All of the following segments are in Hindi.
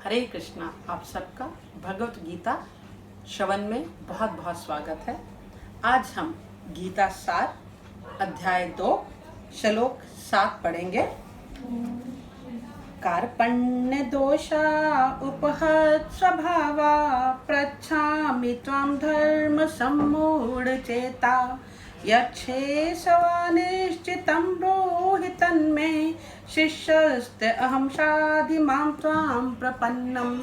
हरे कृष्णा। आप सबका भगवत गीता श्रवण में बहुत बहुत स्वागत है। आज हम गीता सार अध्याय 2 श्लोक 7 पढ़ेंगे। कार्पण्य दोषा उपहत स्वभावा पृच्छामि त्वां धर्म सम्मूढ़ चेता यच्छे सवानिश्चितं ब्रूहि तन्मे शिष्यस्ते अहं शाधि मां त्वां प्रपन्नम्।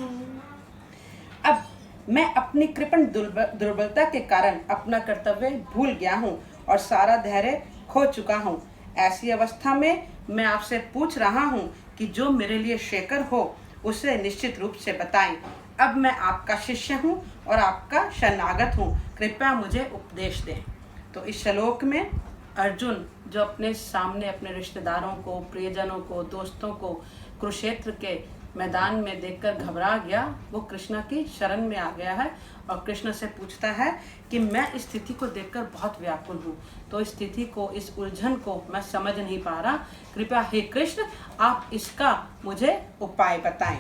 अब मैं अपनी कृपण दुर्बलता के कारण अपना कर्तव्य भूल गया हूँ और सारा धैर्य खो चुका हूँ। ऐसी अवस्था में मैं आपसे पूछ रहा हूँ कि जो मेरे लिए शेखर हो उसे निश्चित रूप से बताएं। अब मैं आपका शिष्य हूँ और आपका शरणागत हूँ, कृपया मुझे उपदेश दें। तो इस श्लोक में अर्जुन जो अपने सामने अपने रिश्तेदारों को, प्रियजनों को, दोस्तों को कुरुक्षेत्र के मैदान में देखकर घबरा गया, वो कृष्ण की शरण में आ गया है और कृष्ण से पूछता है कि मैं इस स्थिति को देखकर बहुत व्याकुल हूँ। तो इस स्थिति को, इस उलझन को मैं समझ नहीं पा रहा, कृपया हे कृष्ण आप इसका मुझे उपाय बताएं।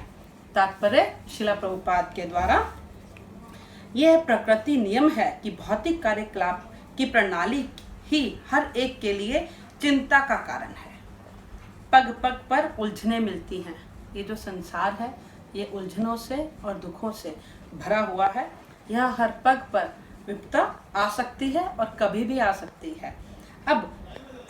तात्पर्य शिला प्रभुपाद के द्वारा यह प्रकृति नियम है कि भौतिक कार्यकलाप की प्रणाली ही हर एक के लिए चिंता का कारण है। पग पग पर उलझने मिलती हैं। ये जो संसार है ये उलझनों से और दुखों से भरा हुआ है। यहाँ हर पग पर विपदा आ सकती है और कभी भी आ सकती है। अब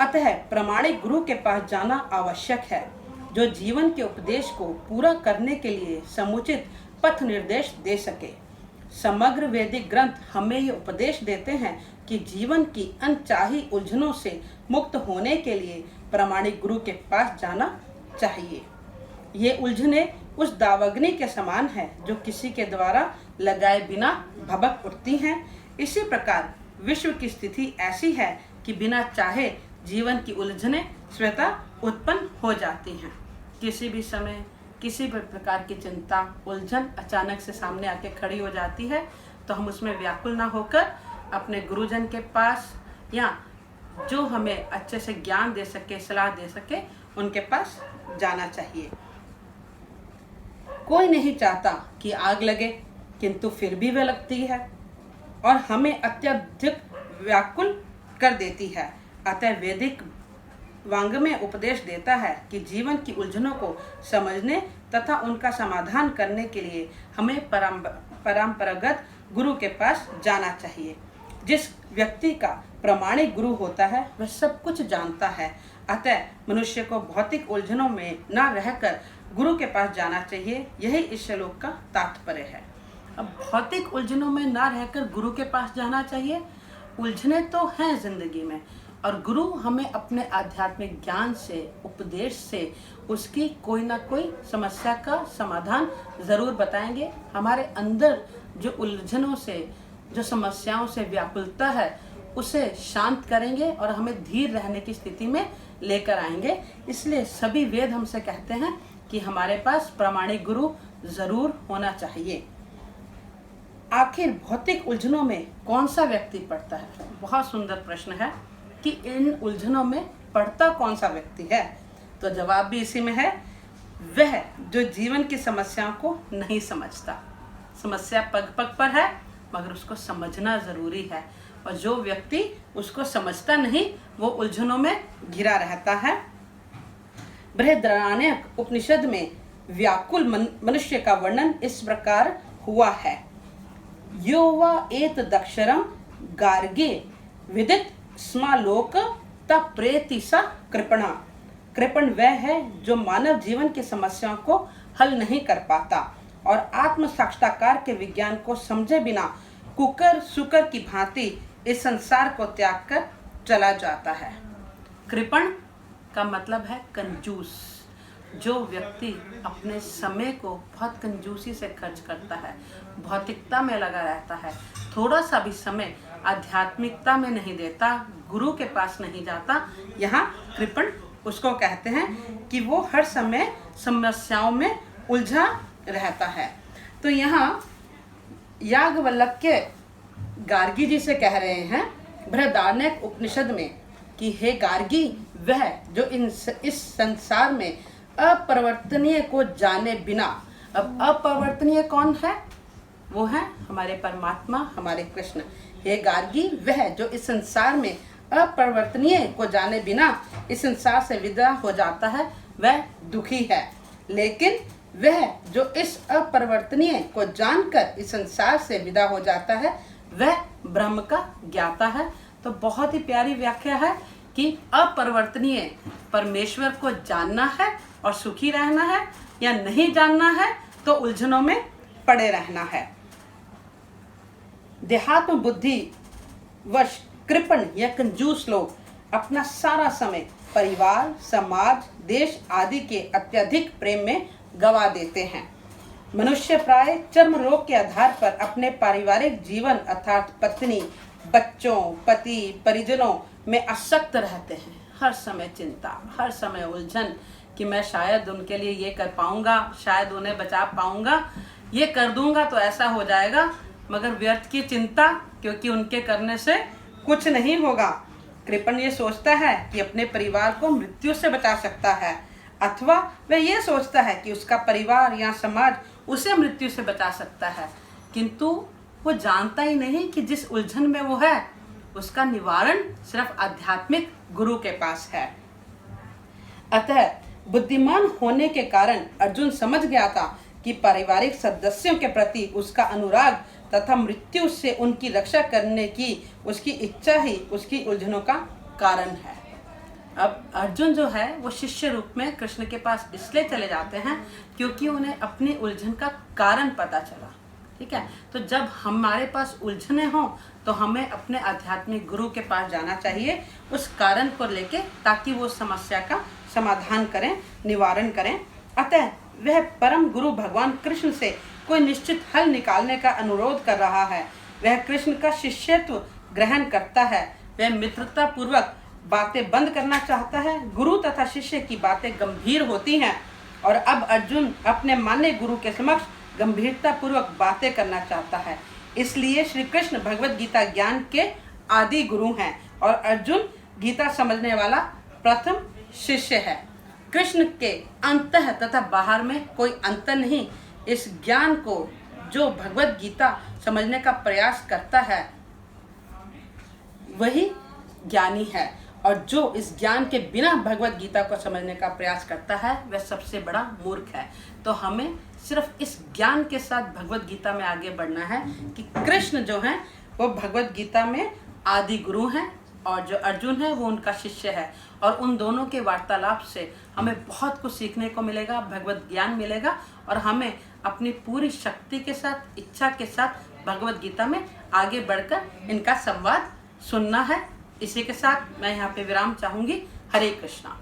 अतः प्रामाणिक गुरु के पास जाना आवश्यक है, जो जीवन के उपदेश को पूरा करने के लिए समुचित पथ निर्देश दे सके। समग्र वैदिक ग्रंथ हमें ये उपदेश देते हैं कि जीवन की अनचाही उलझनों से मुक्त होने के लिए प्रामाणिक गुरु के पास जाना चाहिए। ये उलझने उस दावाग्नि के समान है जो किसी के द्वारा लगाए बिना भभक उठती हैं। इसी प्रकार विश्व की स्थिति ऐसी है कि बिना चाहे जीवन की उलझने स्वतः उत्पन्न हो जाती हैं। किसी भी समय किसी भी प्रकार की चिंता, उलझन अचानक से सामने आके खड़ी हो जाती है तो हम उसमें व्याकुल ना होकर अपने गुरुजन के पास या जो हमें अच्छे से ज्ञान दे सके, सलाह दे सके, उनके पास जाना चाहिए। कोई नहीं चाहता कि आग लगे, किंतु फिर भी वह लगती है और हमें अत्यधिक व्याकुल कर देती है। अतः वैदिक वाङ्मय उपदेश देता है कि जीवन की उलझनों को समझने तथा उनका समाधान करने के लिए हमें परंपरागत गुरु के पास जाना चाहिए। जिस व्यक्ति का प्रामाणिक गुरु होता है वह सब कुछ जानता है। अतः मनुष्य को भौतिक उलझनों में न रहकर गुरु के पास जाना चाहिए। यही इस श्लोक का तात्पर्य है। अब भौतिक उलझनों में न रहकर गुरु के पास जाना चाहिए। उलझने तो हैं जिंदगी में और गुरु हमें अपने आध्यात्मिक ज्ञान से, उपदेश से उसकी कोई ना कोई समस्या का समाधान जरूर बताएंगे। हमारे अंदर जो उलझनों से, जो समस्याओं से व्याकुलता है उसे शांत करेंगे और हमें धीर रहने की स्थिति में लेकर आएंगे। इसलिए सभी वेद हमसे कहते हैं कि हमारे पास प्रामाणिक गुरु जरूर होना चाहिए। आखिर भौतिक उलझनों में कौन सा व्यक्ति पड़ता है? बहुत सुंदर प्रश्न है कि इन उलझनों में पड़ता कौन सा व्यक्ति है। तो जवाब भी इसी में है, वह जो जीवन की समस्याओं को नहीं समझता। समस्या पग पग पर है मगर उसको समझना जरूरी है, और जो व्यक्ति उसको समझता नहीं वो उलझनों में घिरा रहता है। बृहदारण्यक उपनिषद में व्याकुल मनुष्य का वर्णन इस प्रकार हुआ है। यो वा एत दक्षरम गार्गे विदित स्मालोक तप्रेति सा कृपणा। कृपण वह है जो मानव जीवन की समस्याओं को हल नहीं कर पाता और आत्म साक्षात्कार के विज्ञान को समझे बिना कुकर सुकर की भांति इस संसार को त्याग कर चला जाता है। कृपण का मतलब है कंजूस। जो व्यक्ति अपने समय को बहुत कंजूसी से खर्च करता है, भौतिकता में लगा रहता है, थोड़ा सा भी समय आध्यात्मिकता में नहीं देता, गुरु के पास नहीं जाता, यहाँ कृपण उसको कहते हैं कि वो हर समय समस्याओं में उलझा रहता है। तो यहाँ याज्ञवल्क्य गार्गी जी से कह रहे हैं बृहदारण्यक उपनिषद में कि हे गार्गी, वह जो इस संसार में अपरिवर्तनीय को जाने बिना अब अपरिवर्तनीय कौन है? वो है हमारे परमात्मा, हमारे कृष्ण। हे गार्गी, वह जो इस संसार में अपरिवर्तनीय को जाने बिना इस संसार से विदा हो जाता है वह दुखी है, लेकिन वह जो इस अपरिवर्तनीय को जानकर इस संसार से विदा हो जाता है वह ब्रह्म का ज्ञाता है। तो बहुत ही प्यारी व्याख्या है कि अपरिवर्तनीय परमेश्वर को जानना है और सुखी रहना है, या नहीं जानना है तो उलझनों में पड़े रहना है। देहात्म बुद्धि वश कृपण या कंजूस लोग अपना सारा समय परिवार, समाज, देश आदि के अत्यधिक प्रेम में गवा देते हैं। मनुष्य प्राय चर्म रोग के आधार पर अपने पारिवारिक जीवन अर्थात पत्नी, बच्चों, पति, परिजनों में आसक्त रहते हैं। हर समय चिंता, हर समय उलझन कि मैं शायद उनके लिए ये कर पाऊंगा, शायद उन्हें बचा पाऊंगा, ये कर दूंगा तो ऐसा हो जाएगा, मगर व्यर्थ की चिंता, क्योंकि उनके करने से कुछ नहीं होगा। कृपण ये सोचता है कि अपने परिवार को मृत्यु से बचा सकता है, अथवा वह ये सोचता है कि उसका परिवार या समाज उसे मृत्यु से बचा सकता है, किंतु वो जानता ही नहीं कि जिस उलझन में वो है उसका निवारण सिर्फ आध्यात्मिक गुरु के पास है। अतः बुद्धिमान होने के कारण अर्जुन समझ गया था कि पारिवारिक सदस्यों के प्रति उसका अनुराग तथा मृत्यु से उनकी रक्षा करने की उसकी इच्छा ही उसकी उलझनों का कारण है। अब अर्जुन जो है वो शिष्य रूप में कृष्ण के पास इसलिए चले जाते हैं क्योंकि उन्हें अपनी उलझन का कारण पता चला। ठीक है, तो जब हमारे पास उलझने हों तो हमें अपने आध्यात्मिक गुरु के पास जाना चाहिए उस कारण को लेके, ताकि वो समस्या का समाधान करें, निवारण करें। अतः वह परम गुरु भगवान कृष्ण से कोई निश्चित हल निकालने का अनुरोध कर रहा है। वह कृष्ण का शिष्यत्व ग्रहण करता है, वह मित्रता पूर्वक बातें बंद करना चाहता है। गुरु तथा शिष्य की बातें गंभीर होती हैं और अब अर्जुन अपने मान्य गुरु के समक्ष गंभीरता पूर्वक बातें करना चाहता है। इसलिए श्री कृष्ण भगवत गीता ज्ञान के आदि गुरु हैं और अर्जुन गीता समझने वाला प्रथम शिष्य है। कृष्ण के अंतः तथा बाहर में कोई अंतर नहीं। इस ज्ञान को जो भगवत गीता समझने का प्रयास करता है वही ज्ञानी है, और जो इस ज्ञान के बिना भगवत गीता को समझने का प्रयास करता है वह सबसे बड़ा मूर्ख है। तो हमें सिर्फ इस ज्ञान के साथ भगवत गीता में आगे बढ़ना है कि कृष्ण जो हैं वो भगवत गीता में आदि गुरु हैं और जो अर्जुन है वो उनका शिष्य है, और उन दोनों के वार्तालाप से हमें बहुत कुछ सीखने को मिलेगा, भगवत ज्ञान मिलेगा, और हमें अपनी पूरी शक्ति के साथ, इच्छा के साथ भगवत गीता में आगे बढ़कर इनका संवाद सुनना है। इसी के साथ मैं यहाँ पे विराम चाहूँगी। हरे कृष्णा।